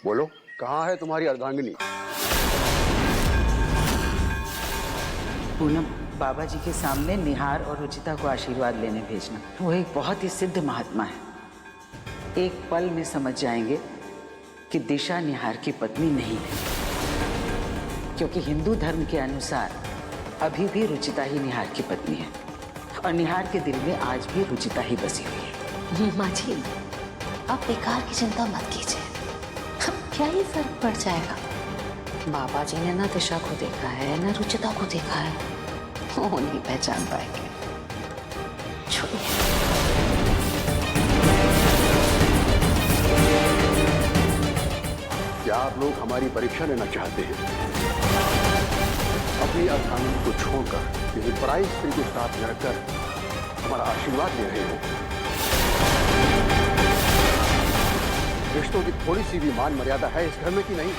बोलो, कहाँ है तुम्हारी अर्धांगिनी? पूनम, बाबा जी के सामने निहार और रुचिता को आशीर्वाद लेने भेजना। वो एक बहुत ही सिद्ध महात्मा है। एक पल में समझ जाएंगे कि दिशा निहार की पत्नी नहीं है, क्योंकि हिंदू धर्म के अनुसार अभी भी रुचिता ही निहार की पत्नी है और निहार के दिल में आज भी रुचिता ही बसी हुई है। माँ जी, आप बेकार की चिंता मत कीजिए, क्या ही फर्क पड़ जाएगा। बाबा जी ने ना दिशा को देखा है ना रुचिता को देखा है, वो नहीं पहचान पाएंगे। छोड़िए। क्या आप लोग हमारी परीक्षा लेना चाहते हैं? अपनी अर्धांगिनी को छोड़कर किसी पराई स्त्री को साथ में रखकर हमारा आशीर्वाद ले रहे हो? रिश्तों की थोड़ी सी भी मान मर्यादा है इस घर में कि नहीं?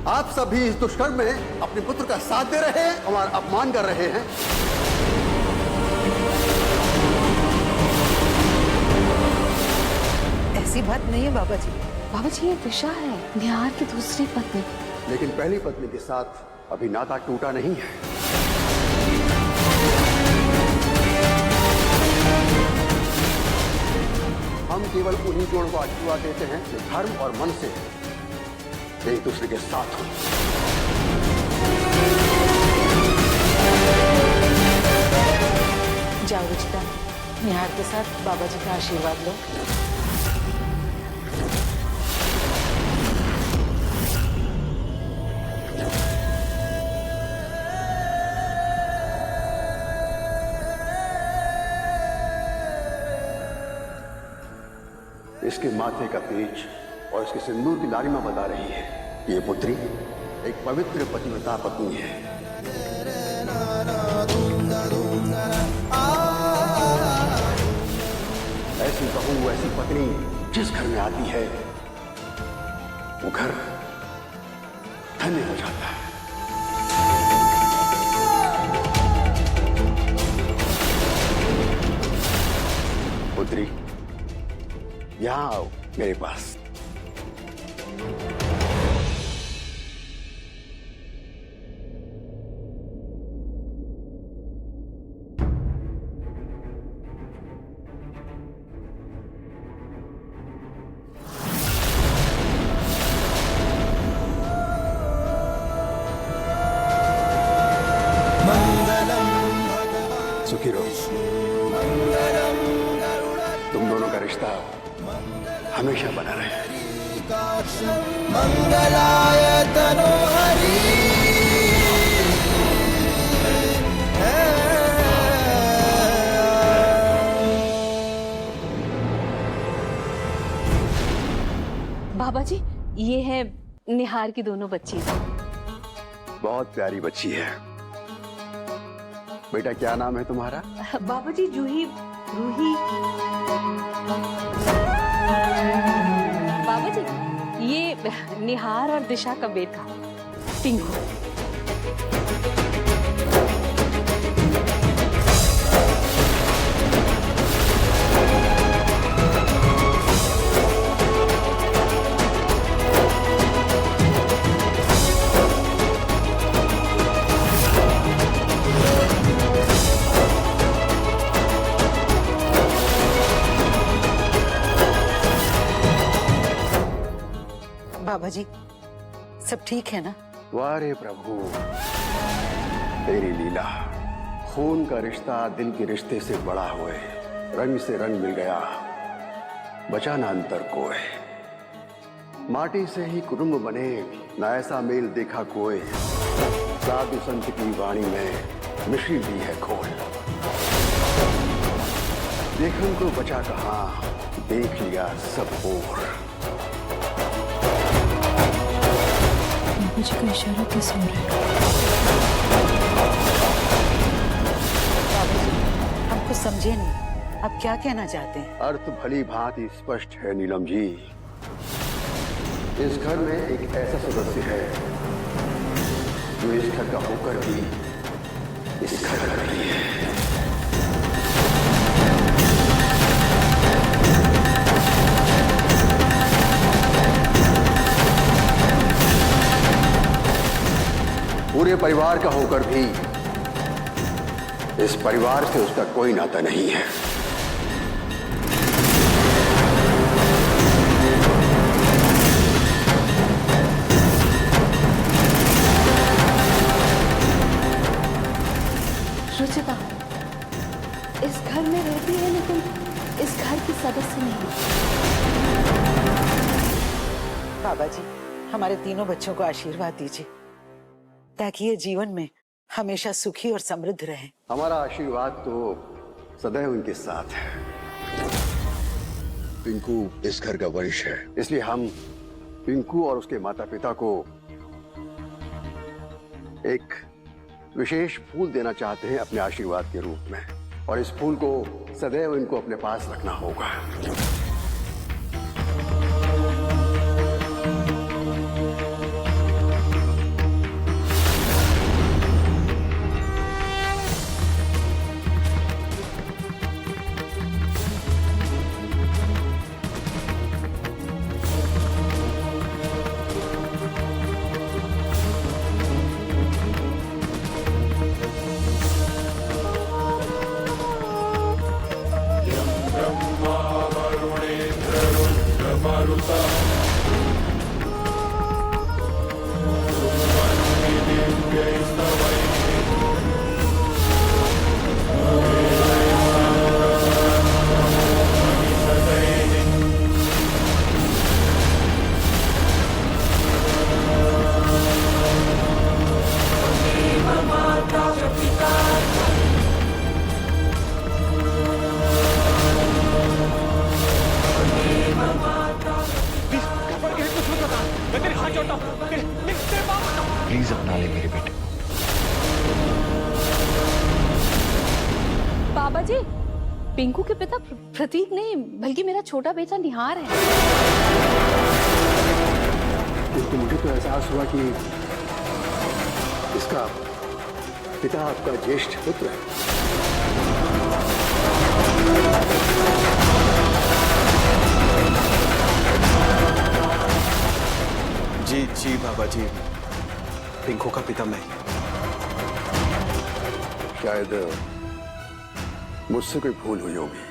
आप सभी इस दुष्कर्म में अपने पुत्र का साथ दे रहे हैं, हमारा अपमान कर रहे हैं। ऐसी बात नहीं है बाबा जी। बाबा जी, ये दिशा है, निहार की दूसरी पत्नी। लेकिन पहली पत्नी के साथ अभी नाता टूटा नहीं है। हम केवल उन्हीं जोड़ों को आशीर्वाद देते हैं जो धर्म और मन से एक दूसरे के साथ हो। जाओ रुचिता, निहार के साथ बाबा जी का आशीर्वाद लो। इसके माथे का तेज और इसके सिंदूर की लालिमा बता रही है कि ये पुत्री एक पवित्र पतिव्रता पत्नी है। ऐसी बहू, ऐसी पत्नी जिस घर में आती है वो घर धन्य हो जाता है। पुत्री, यहां आओ मेरे पास। सुखी रहो। तुम दोनों का रिश्ता हमेशा बना रहे। मंगलाय तनोहरि। बाबा जी, ये है निहार की दोनों बच्ची। बहुत प्यारी बच्ची है। बेटा, क्या नाम है तुम्हारा? बाबा जी, जूही, रूही। बाबा जी, ये निहार और दिशा का बेटा टिंकू। बाबा जी, सब ठीक है ना? वारे प्रभु, तेरी लीला। खून का रिश्ता दिल के रिश्ते से बड़ा हुए, रंग से रंग मिल गया, बचा ना अंतर कोय। माटी से ही कुटुंब बने, ना ऐसा मेल देखा कोई। साधु संत की वाणी में मिश्री दी है खोल। देखन को बचा कहाँ, देख लिया सब ओर। मुझे का इशारा किस हो रहा है? बाबा जी, हम कुछ समझे नहीं, आप क्या कहना चाहते हैं? अर्थ भली भांति स्पष्ट है नीलम जी। इस घर में एक ऐसा सदस्य है जो इस घर का होकर भी इस घर का नहीं है। पूरे परिवार का होकर भी इस परिवार से उसका कोई नाता नहीं है। रुचिता इस घर में रहती है लेकिन इस घर की सदस्य नहीं। बाबा जी, हमारे तीनों बच्चों को आशीर्वाद दीजिए ताकि ये जीवन में हमेशा सुखी और समृद्ध रहे। हमारा आशीर्वाद तो सदैव उनके साथ है। पिंकू इस घर का वंश है, इसलिए हम पिंकू और उसके माता पिता को एक विशेष फूल देना चाहते हैं अपने आशीर्वाद के रूप में, और इस फूल को सदैव इनको अपने पास रखना होगा। प्लीज अपना ले मेरे बेटे। बाबा जी, पिंकू के पिता प्रतीक नहीं बल्कि मेरा छोटा बेटा निहार है। तो मुझे तो एहसास हुआ कि इसका पिता आपका ज्येष्ठ पुत्र है। जी जी बाबा जी, पिंकू का पिता मैं। शायद मुझसे कोई भूल हुई होगी।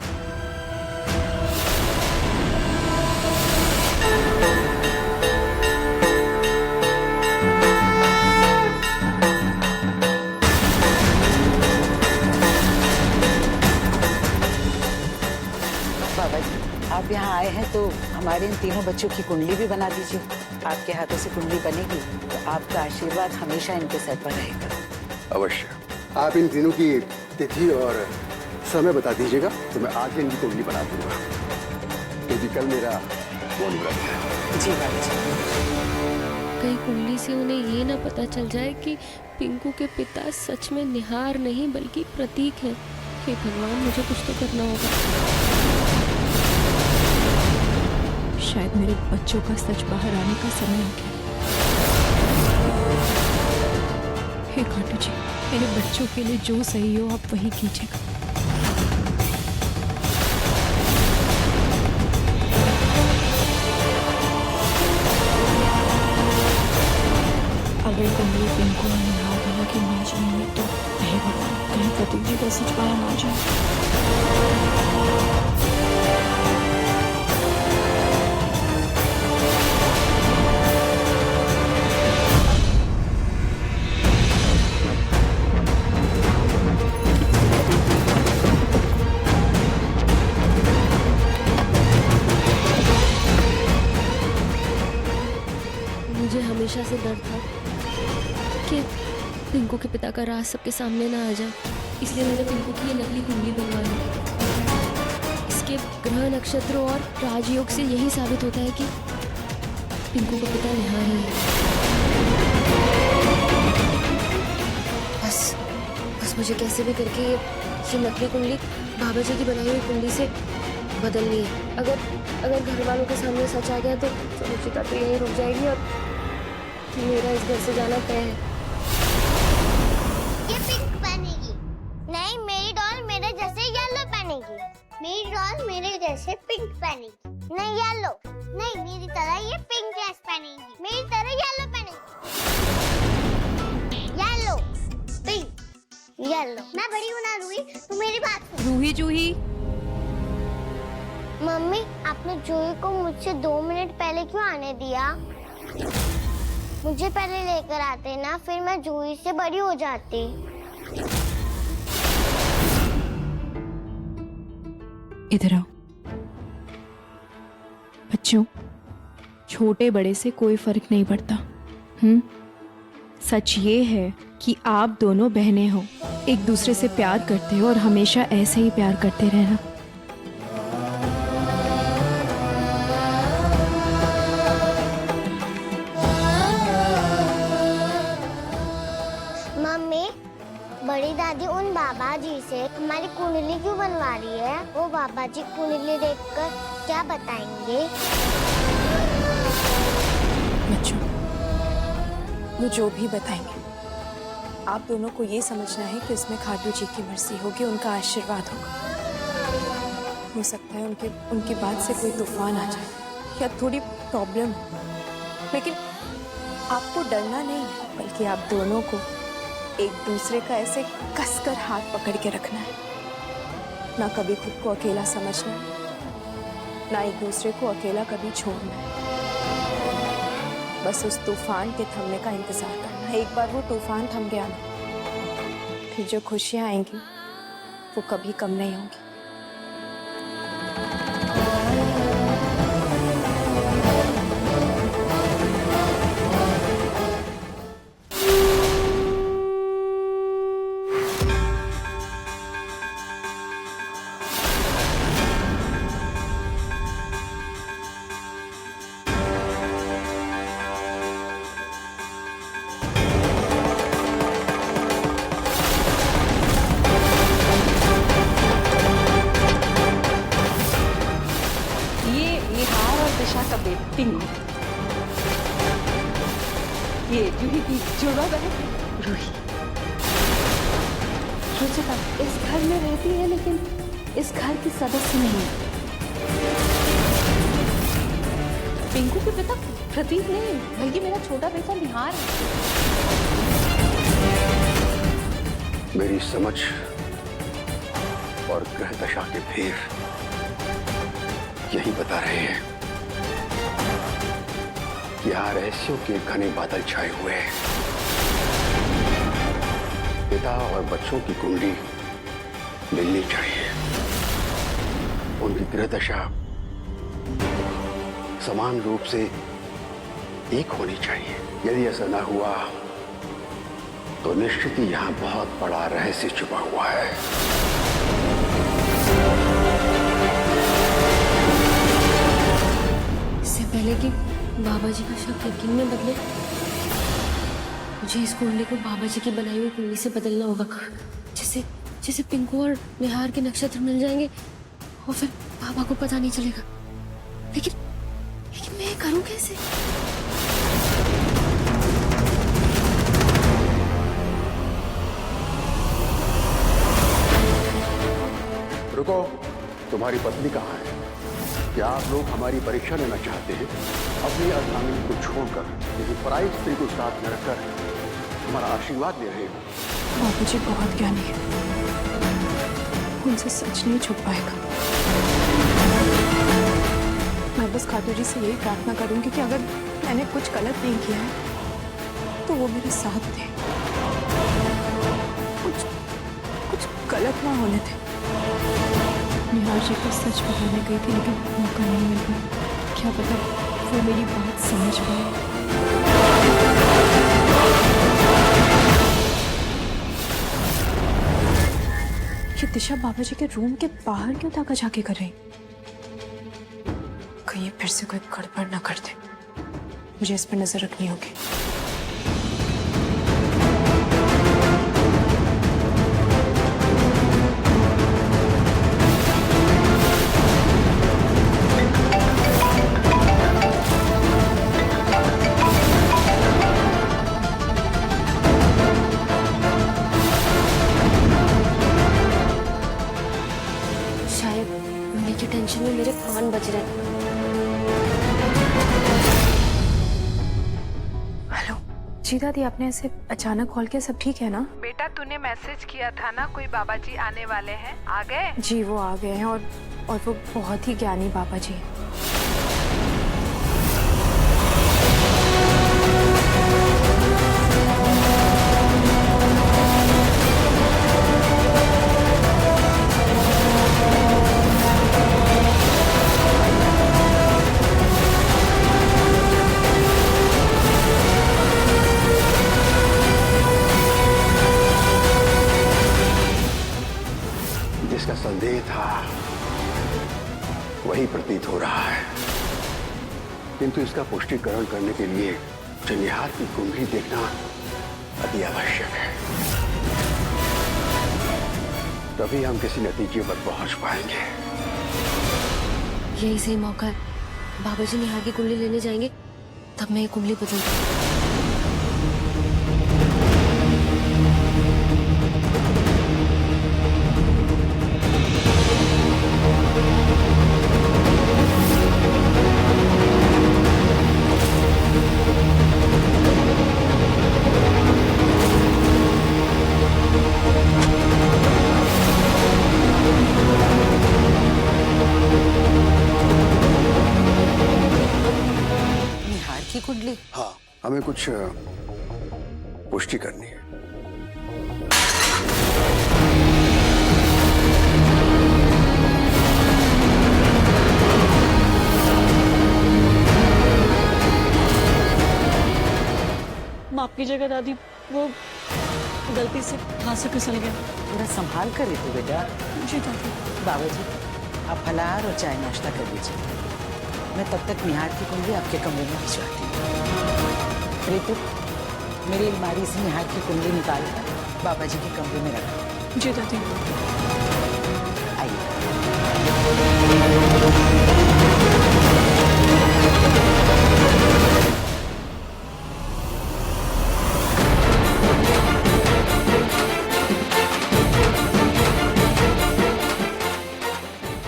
बाबा जी, आप यहाँ आए हैं तो हमारे इन तीनों बच्चों की कुंडली भी बना दीजिए। आपके हाथों से कुंडली बनेगी तो आपका आशीर्वाद हमेशा इनके सर पर रहेगा। अवश्य। आप इन तीनों की तिथि और समय बता दीजिएगा तो मैं आज ही इनकी कुंडली बना दूंगा, क्योंकि कल मेरा मौन व्रत है। जी बाबा जी। कहीं कुंडली से उन्हें ये ना पता चल जाए कि पिंकू के पिता सच में निहार नहीं बल्कि प्रतीक है। हे भगवान, मुझे कुछ तो करना होगा। शायद मेरे बच्चों का सच बाहर आने का समय आ गया। हे खाटू जी, मेरे बच्चों के लिए जो सही हो आप वही कीजिएगा। अगर कुंडली पिंकू और निहार वाला की मैच नहीं हुई तो हे भगवान, कहीं प्रतीक जी का सच बाहर ना जाए। मुझे हमेशा से डर था कि पिंकू के पिता का राज सबके सामने ना आ जाए, इसलिए मैंने पिंकू की ये नकली कुंडली बनवा ली। इसके ग्रह नक्षत्र और राजयोग से यही साबित होता है कि पिंकू का पिता निहार ही है। बस मुझे कैसे भी करके ये नकली कुंडली बाबा जी की बनाई हुई कुंडली से बदलनी है। अगर घर वालों के सामने सच आ गया तो रुचिता तो यहीं रुक जाएगी और मेरा इस घर से जाना तय है। ये पिंक पहनेगी। नहीं, मेरी डॉल मेरे जैसे येलो पहनेगी। मेरी डॉल मेरे जैसे पिंक पहनेगी। नहीं येलो, नहीं मेरी तरह ये पिंक ड्रेस पहनेगी। मेरी तरह येलो पहनेगी। येलो। मैं बड़ी हूँ ना रूही, तू मेरी बात सुन। रूही जूही, मम्मी आपने जूही को मुझसे 2 मिनट पहले क्यों आने दिया? मुझे पहले लेकर आते ना, फिर मैं जूही से बड़ी हो जाती। इधर आओ। बच्चों, छोटे बड़े से कोई फर्क नहीं पड़ता। सच ये है कि आप दोनों बहनें हो, एक दूसरे से प्यार करते हो और हमेशा ऐसे ही प्यार करते रहना। मम्मी, बड़ी दादी उन बाबा जी से हमारी कुंडली क्यों बनवा रही है? वो बाबा जी कुंडली देखकर क्या बताएंगे? बच्चों, वो जो भी बताएंगे, आप दोनों को ये समझना है कि उसमें खाटू जी की मर्जी होगी, उनका आशीर्वाद होगा। हो सकता है उनकी बात से कोई तूफान आ जाए या थोड़ी प्रॉब्लम हो, लेकिन आपको डरना नहीं है, बल्कि आप दोनों को एक दूसरे का ऐसे कसकर हाथ पकड़ के रखना है। ना कभी खुद को अकेला समझना है, ना एक दूसरे को अकेला कभी छोड़ना है। बस उस तूफान के थमने का इंतजार करना है। एक बार वो तूफान थम गया ना, फिर जो खुशियां आएंगी वो कभी कम नहीं होंगी। पिंकू, ये जूही की जुड़वा बहन रूही। रुचिता इस घर में रहती है लेकिन इस घर की सदस्य नहीं है। पिंकू के पिता प्रतीक नहीं, बल्कि मेरा छोटा बेटा निहार है। मेरी समझ और ग्रह दशा के फेर यही बता रहे हैं कि यहाँ रहस्यों के घने बादल छाए हुए हैं। पिता और बच्चों की कुंडली मिलनी चाहिए, उनकी ग्रह दशा समान रूप से एक होनी चाहिए। यदि ऐसा ना हुआ तो निश्चित ही यहाँ बहुत बड़ा रहस्य छुपा हुआ है। इससे पहले कि बाबा जी का शक यकीन में बदले, मुझे इस कुंडली को बाबा जी की बनाई हुई कुंडली से बदलना होगा। जैसे पिंकू और निहार के नक्षत्र मिल जाएंगे और फिर बाबा को पता नहीं चलेगा। लेकिन मैं करूं कैसे? रुको, तुम्हारी पत्नी कहाँ है? क्या आप लोग हमारी परीक्षा लेना चाहते हैं? अपनी अर्धांगिनी को छोड़कर किसी पराई स्त्री को साथ में रखकर हमारा आशीर्वाद ले रहे हो? बाबूजी बहुत ज्ञानी है, उनसे सच नहीं छुप पाएगा। मैं बस खाटू जी से यही प्रार्थना करूंगी कि अगर मैंने कुछ गलत नहीं किया है तो वो मेरे साथ थे, कुछ गलत ना होने थे। निहार जी को सच बताने गई थी लेकिन मौका नहीं मिल पाया। क्या पता वो मेरी बात समझ पाए। ये दिशा बाबा जी के रूम के बाहर क्यों ताका झाके कर रही? कहीं ये फिर से कोई गड़बड़ ना कर दे, मुझे इस पर नजर रखनी होगी। टेंशन में मेरे कान बज रहे हैं। हेलो जी दादी, आपने ऐसे अचानक कॉल किया, सब ठीक है ना? बेटा तूने मैसेज किया था ना कोई बाबा जी आने वाले हैं, आ गए? जी वो आ गए हैं और वो बहुत ही ज्ञानी बाबा जी हैं। जिसका संदेह था वही प्रतीत हो रहा है, किंतु इसका पुष्टिकरण करने के लिए निहार की कुंडली देखना अति आवश्यक है। तभी हम किसी नतीजे पर पहुंच पाएंगे। यही सही मौका है। बाबा जी निहार की कुंडली लेने जाएंगे, तब मैं ये कुंडली बदल दूंगी। की कुंडली? हाँ, हमें कुछ पुष्टि करनी है। माफ कीजिएगा दादी, वो गलती से हाथ से फिसल गया। थोड़ा संभाल कर तू बेटा। जी दादी। बाबा जी, आप फलाहार और चाय नाश्ता कर लीजिए, मैं तब तक निहार की कुंडली आपके कमरे में भिजवाती हूँ। रितु, मेरी अलमारी से निहार की कुंडली निकाल कर बाबा जी के कमरे में रखो। जी दादी। आइए।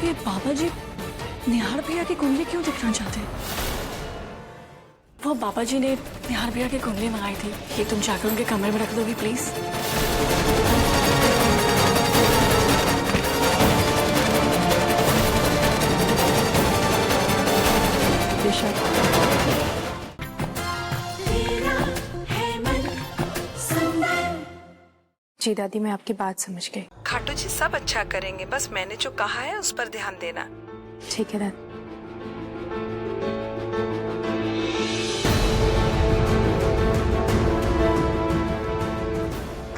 ये बाबा जी निहार भैया की कुंडली क्यों दिखना चाहते हैं? वो बाबा जी ने निहार भैया की कुंडली मंगाई थी, ये तुम जाकर उनके कमरे में रख दोगी प्लीज? जी दादी, मैं आपकी बात समझ गई। खाटू जी सब अच्छा करेंगे, बस मैंने जो कहा है उस पर ध्यान देना। ठीक है दादी।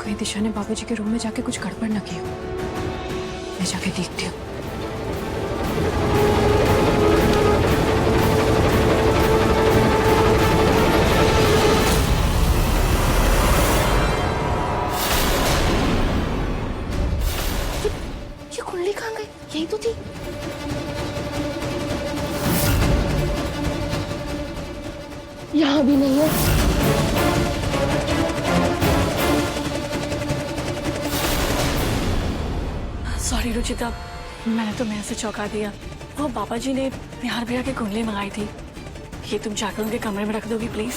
कोई दिशा ने बाबा जी के रूम में जाके कुछ गड़बड़ न की हो, मैं जाके देखती हूँ। ये कुंडली कहाँ गई? यही तो थी। यहाँ भी नहीं है। सॉरी रुचिता, मैंने तुम्हें ऐसे चौंका दिया। वो बाबा जी ने निहार भैया की कुंडली मंगाई थी, ये तुम जाकर उनके कमरे में रख दोगी प्लीज?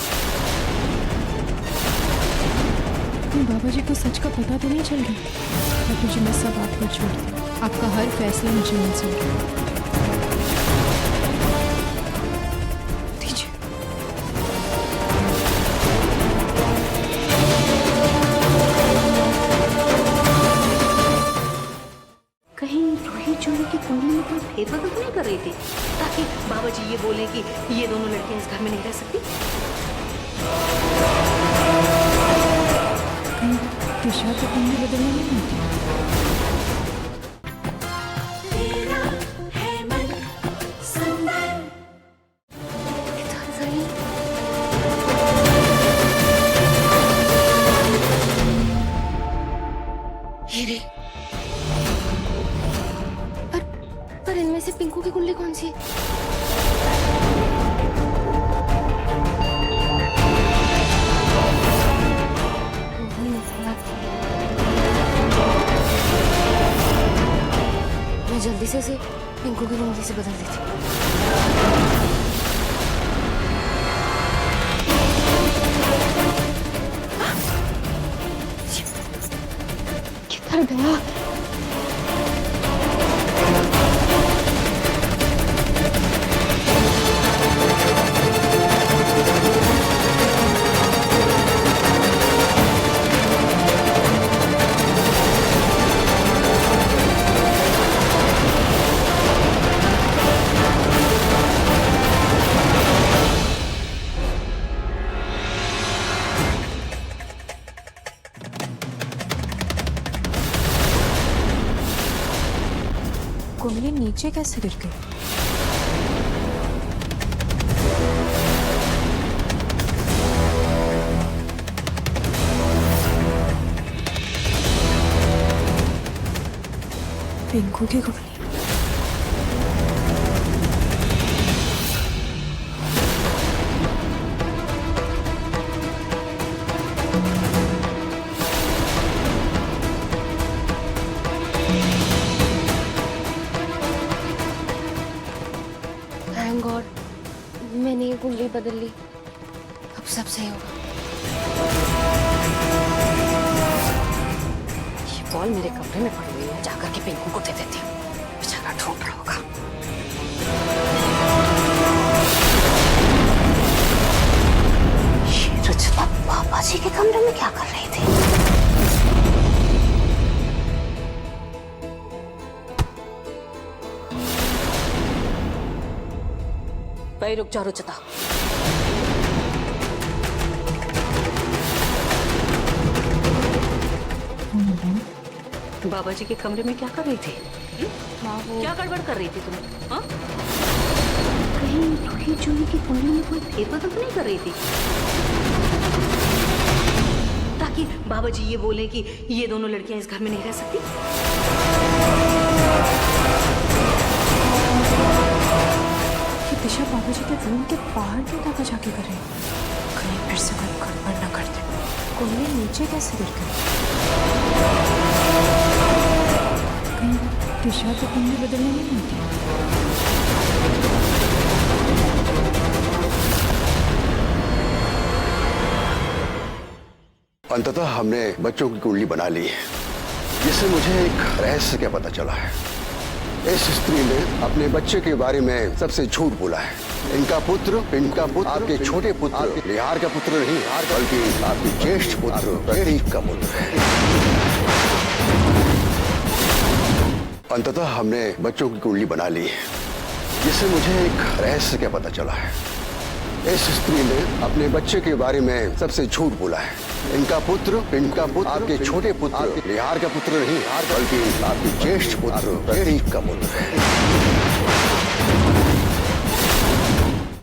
बाबा जी को सच का पता तो नहीं चल रहा? अब मुझे मैं सब आप पर छोड़ती हूँ, आपका हर फैसला मुझे मंजूर है। दीजिए। कहीं रूही चूड़ी की कुंडली में कोई फेरबदल तो नहीं कर रही थी, ताकि बाबा जी ये बोले कि ये दोनों लड़कियां इस घर में नहीं रह सकती? दिशा तो कुंडली बदलने नहीं होती। पर इनमें से पिंकू की कुंडली कौन सी है? मैं जल्दी से इसे पिंकू की कुंडली से बदल देती हूँ। दया। कुंडली नीचे कैसे गिर गई? पिंकू की कुंडली। थैंक गॉड मैंने ये कुंडली बदल ली, अब सब सही होगा। ये बॉल मेरे कमरे में पड़ी हुई है, जाकर के पिंकू को दे देती हूँ, बेचारा ढूंढ रहा होगा। ये रुचिता पापा जी के कमरे में क्या कर रही थी? भाई रुक जा रुचिता। बाबा जी के कमरे में क्या कर रही थी? क्या गड़बड़ कर रही थी तुम? हाँ? कहीं रूही जूही की कुंडली में कोई फेरबदल तो नहीं कर रही थी, ताकि बाबा जी ये बोले कि ये दोनों लड़कियां इस घर में नहीं रह सकती? दिशा बाबू जी के रूम के बाहर क्यों ताका जाके कर रही? कहीं फिर से कोई गड़बड़ न कर दे। कुंडली नीचे कैसे गिर गई? कहीं दिशा तो कुंडली बदलने नहीं होती। अंततः हमने बच्चों की कुंडली बना ली, जिससे मुझे एक रहस्य क्या पता चला है। इस स्त्री ने अपने बच्चे के बारे में सबसे झूठ बोला है। इनका पुत्र आपके छोटे पुत्र निहार का पुत्र नहीं, बल्कि आपके ज्येष्ठ पुत्र प्रतीक का पुत्र है। अंततः हमने बच्चों की कुंडली बना ली, जिससे मुझे एक रहस्य क्या पता चला है। इस स्त्री ने अपने बच्चे के बारे में सबसे झूठ बोला है। इनका पुत्र आपके छोटे पुत्र निहार का पुत्र नहीं, बल्कि आपके ज्येष्ठ पुत्र प्रतीक का पुत्र है।